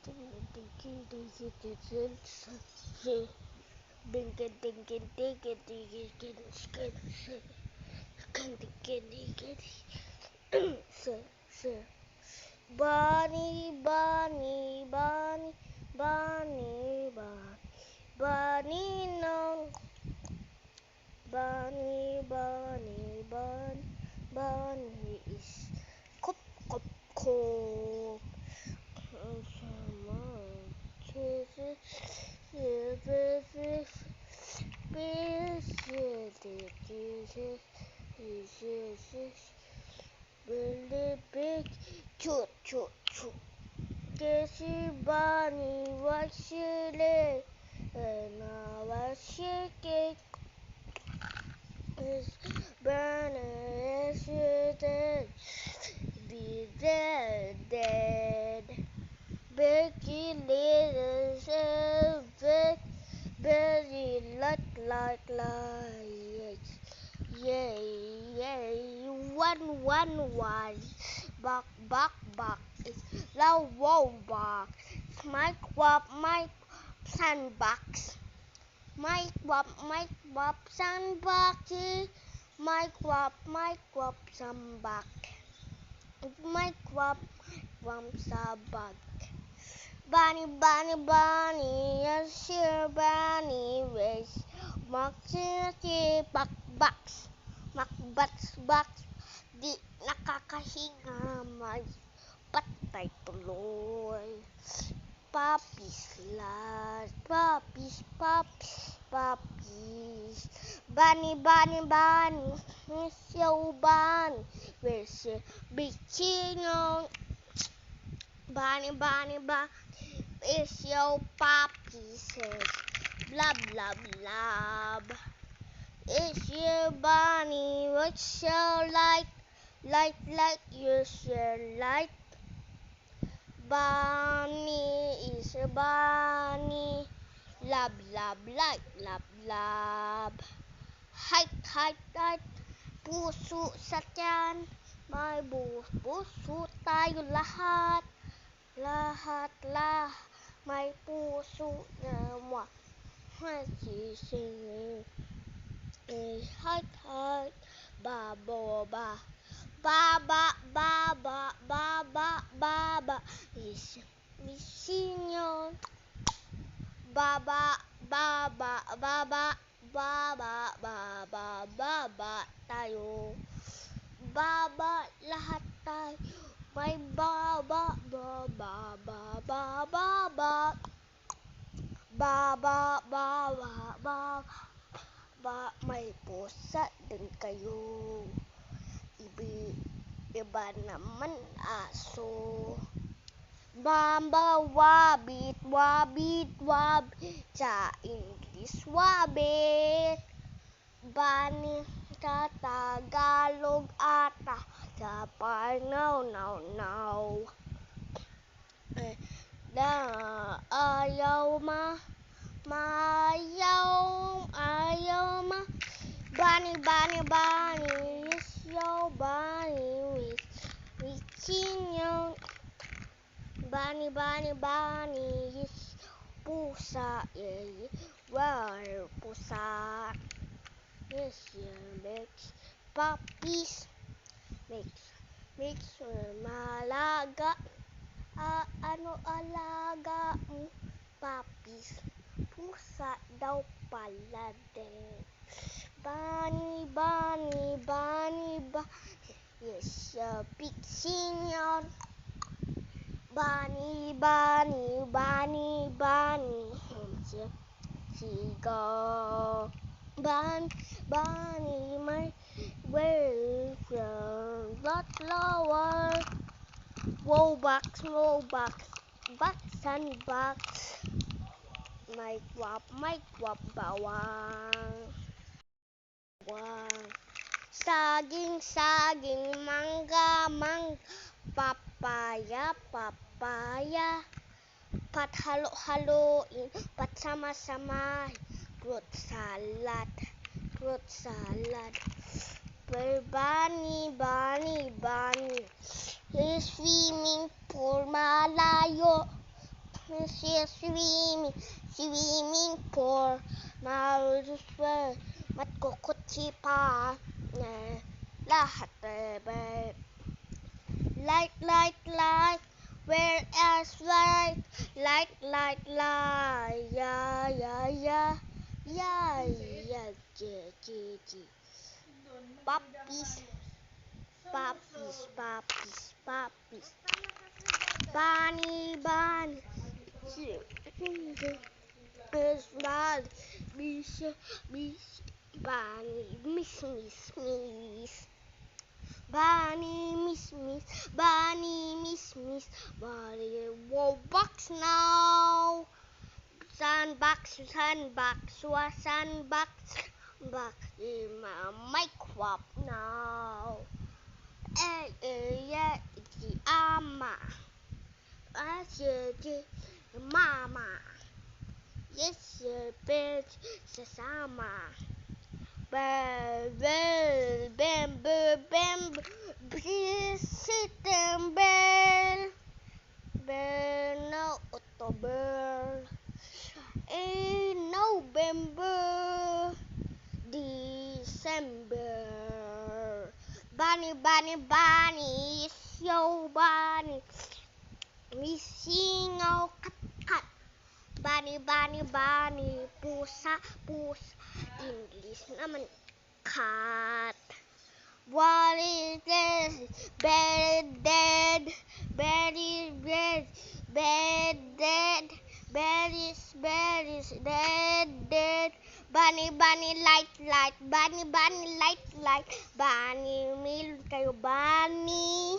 Bunny, bunny, bunny, bunny, bunny, bunny, no. Bunny, bunny, bunny, bunny is cop, cop, cop. Really big, choo, choo, choo. Casey Bunny was silly, and I was shaking. His banner is dead, be dead, dead. Becky little big, very like, yay, yay, one, bark, bark, bark, it's loud, wow, bark, Mike, sandbox, Mike, wop, sandbox, Mike, wop, sandbox, Mike, wop, sandbox. Bunny, bunny, bunny, yes, your bunny race. Maxi, box, box, di nakakahinga, patay tuloy. Puppies, puppies, bunny, yes, your bunny race. Big chino, bunny, is your puppy says blah blah blah. Is your bunny what's your like use your light. Bunny is a bunny, love love. Height, puso sa tiyan, may puso tayo lahat. Lahat, may puso na masisingin. Height, baba, is missing yun. Baba, tayo. Baba, lahat tayo. May baba, may pusa din kayo. Iba naman aso. Mamba, wabit, sa English wabit. Bunny sa Tagalog ata, sa now. Ayaw ma. Bunny, yes, your bunny with chinyo. Bunny, yes, pusa, pusa. Yes, makes puppies, makes malaga. Alaga mo? Puppies. Pusa daw pala din. Bunny, yes, fixing yun. Bunny, seagull. Bunny, my girlfriend, lot lower. Whoa, box, sandbox. Mike wap, bawang. Saging, mangga, papaya. Pat halo-haloin, pat sama-samahin. Fruit salad. Bunny, swimming pool malayo. She's swimming for Maruswell, matkukutsi pa lahat light, where else light, yeah, puppies, bunny, is bad, miss, bunny, miss, bunny, miss, bunny, whoa, box now, sandbox, back in my crop now. Yeah, it's Amma. Mama. Yes, bitch, Sasama. Bam, please sit and bell. Bell, no, October. November, December. Bunny, it's your bunny. Missing out cat. Bunny, pusa, English naman cat. What is this? Bed dead, bed is dead, bed dead, bed is dead. Bunny, light, bunny, light, bunny, milk kayo, bunny.